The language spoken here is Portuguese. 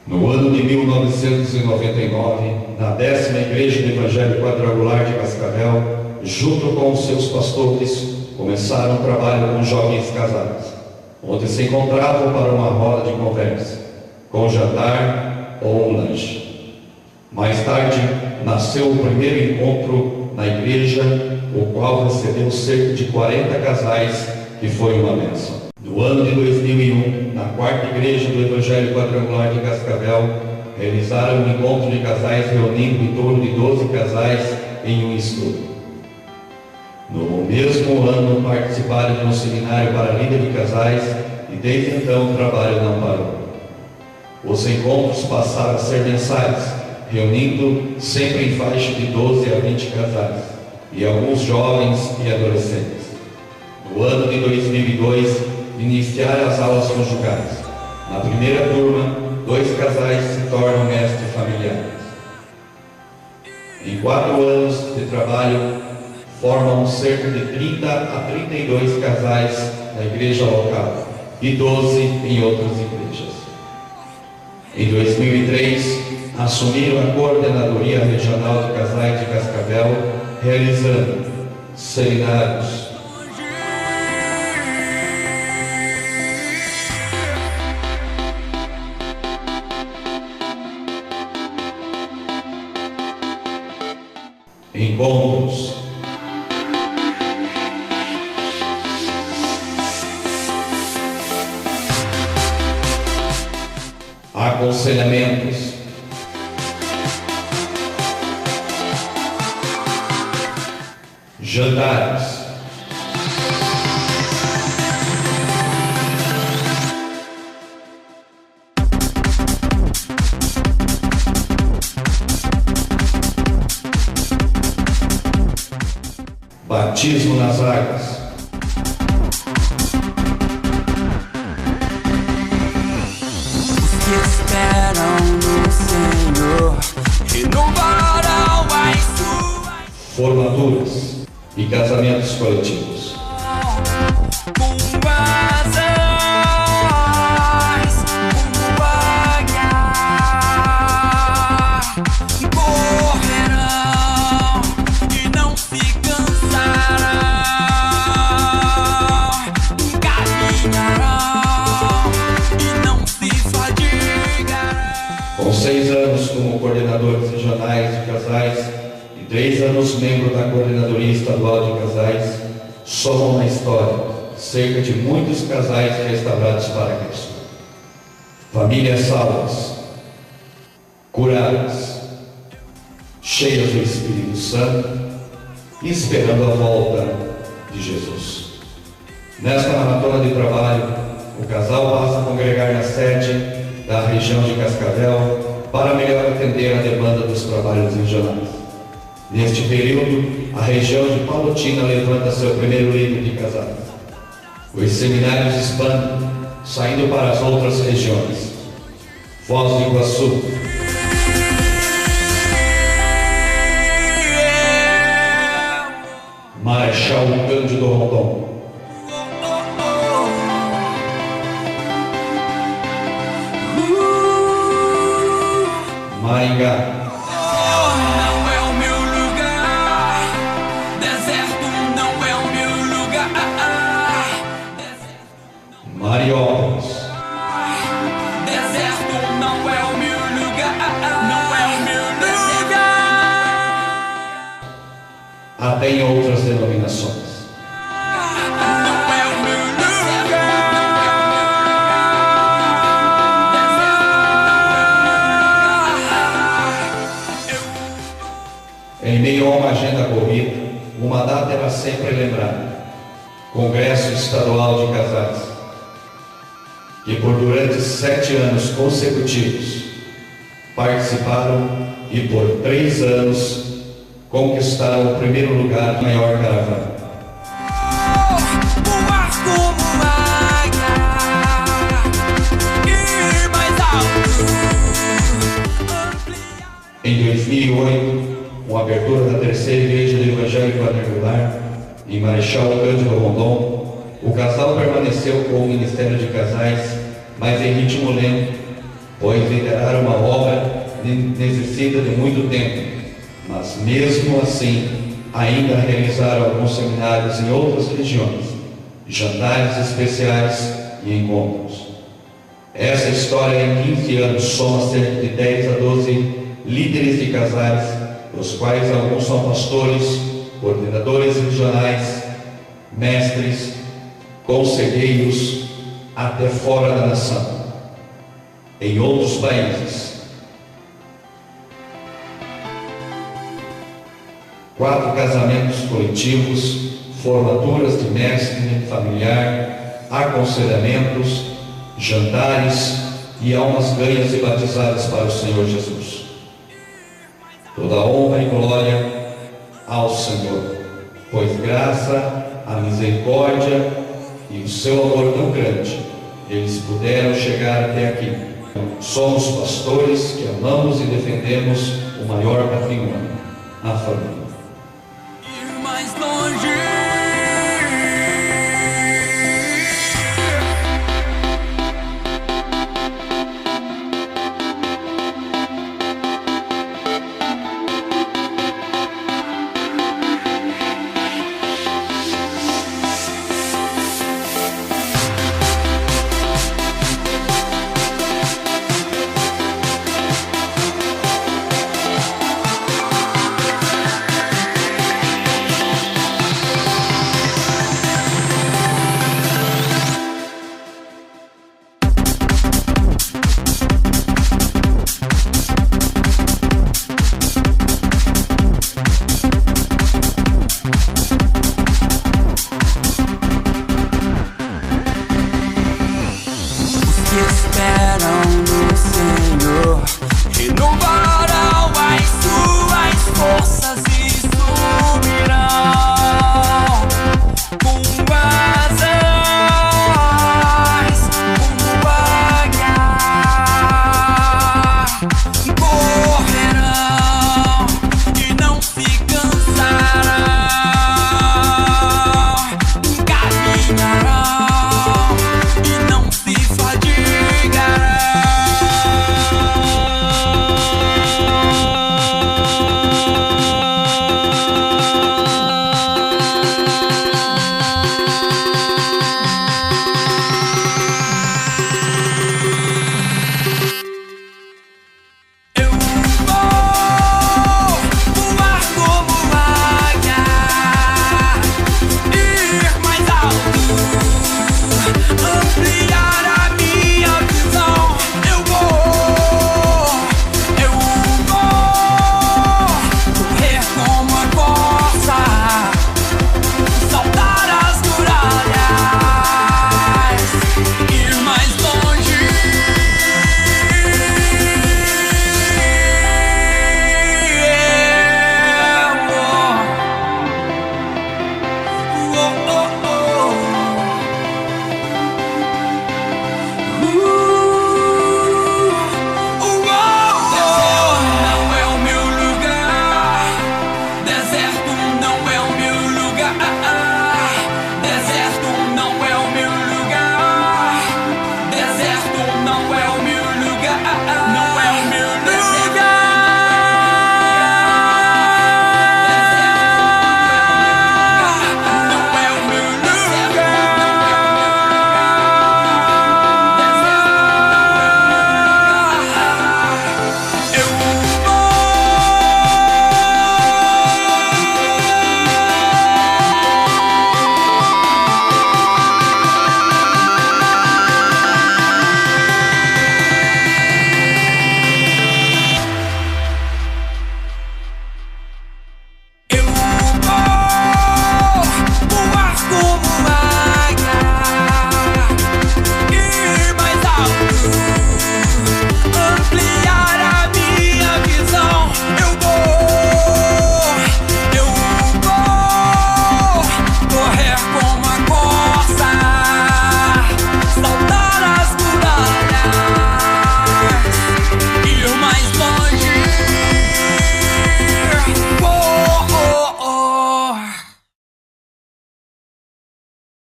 No ano de 1999, na 10ª Igreja do Evangelho Quadrangular de Cascavel, junto com os seus pastores, começaram um trabalho com jovens casados, onde se encontravam para uma roda de conversa, com jantar ou um lanche. Mais tarde, nasceu o primeiro encontro na igreja, o qual recebeu cerca de 40 casais, que foi uma bênção. No ano de 2001, na 4ª Igreja do Evangelho Quadrangular de Cascavel, realizaram um encontro de casais reunindo em torno de 12 casais em um estudo. No mesmo ano, participaram de um seminário para líder de casais e desde então o trabalho não parou. Os encontros passaram a ser mensais, reunindo sempre em faixa de 12 a 20 casais e alguns jovens e adolescentes. No ano de 2002, iniciaram as aulas conjugais. Na primeira turma, 2 casais se tornam mestres familiares. Em 4 anos de trabalho, formam cerca de 30 a 32 casais na igreja local e 12 em outras igrejas. Em 2003, assumiram a coordenadoria regional de casais de Cascavel, realizando seminários, encontros, aconselhamentos, jantares, batismo nas águas, que esperam no Senhor renovarão as suas formaturas e casamentos coletivos. com asas, como águia, correrão e não se cansarão, caminharão e não se fadigarão. Com 6 anos como coordenadores regionais de casais e 3 anos membro da coordenadoria estadual de casais, somam na história cerca de muitos casais restaurados para Cristo. Famílias salvas, curadas, cheias do Espírito Santo, esperando a volta de Jesus. Nesta maratona de trabalho, o casal passa a congregar na sede da região de Cascavel para melhor atender a demanda dos trabalhos regionais. Neste período, a região de Palotina levanta seu primeiro líder de casais. Os seminários expandem, saindo para as outras regiões. Foz do Iguaçu, Marechal Cândido Rondon, Maringá, Não é o meu lugar, deserto não é o meu lugar, Mariópolis, deserto não é o meu lugar, não é o meu lugar, até em outras denominações. não é o meu lugar. Em meio a uma agenda corrida, uma data era sempre lembrada: Congresso Estadual de Casais, que por durante 7 anos consecutivos participaram e por 3 anos conquistaram o primeiro lugar na maior caravana. Voar como águia e mais alto, ampliar. Em 2008, com a abertura da 3ª Igreja do Evangelho Quadrangular, em Marechal Cândido Rondon, o casal permaneceu com o Ministério de Casais, mas em ritmo lento, pois liderar uma obra necessita de muito tempo, mas mesmo assim ainda realizaram alguns seminários em outras regiões, jantares especiais e encontros. Essa história em 15 anos soma cerca de 10 a 12 líderes de casais, dos quais alguns são pastores, coordenadores regionais, mestres, conselheiros, até fora da nação, em outros países. 4 casamentos coletivos, formaturas de mestre familiar, aconselhamentos, jantares e almas ganhas e batizadas para o Senhor Jesus. Toda honra e glória ao Senhor, pois graça, a misericórdia e o seu amor tão grande, eles puderam chegar até aqui. Somos pastores que amamos e defendemos o maior patrimônio, a família.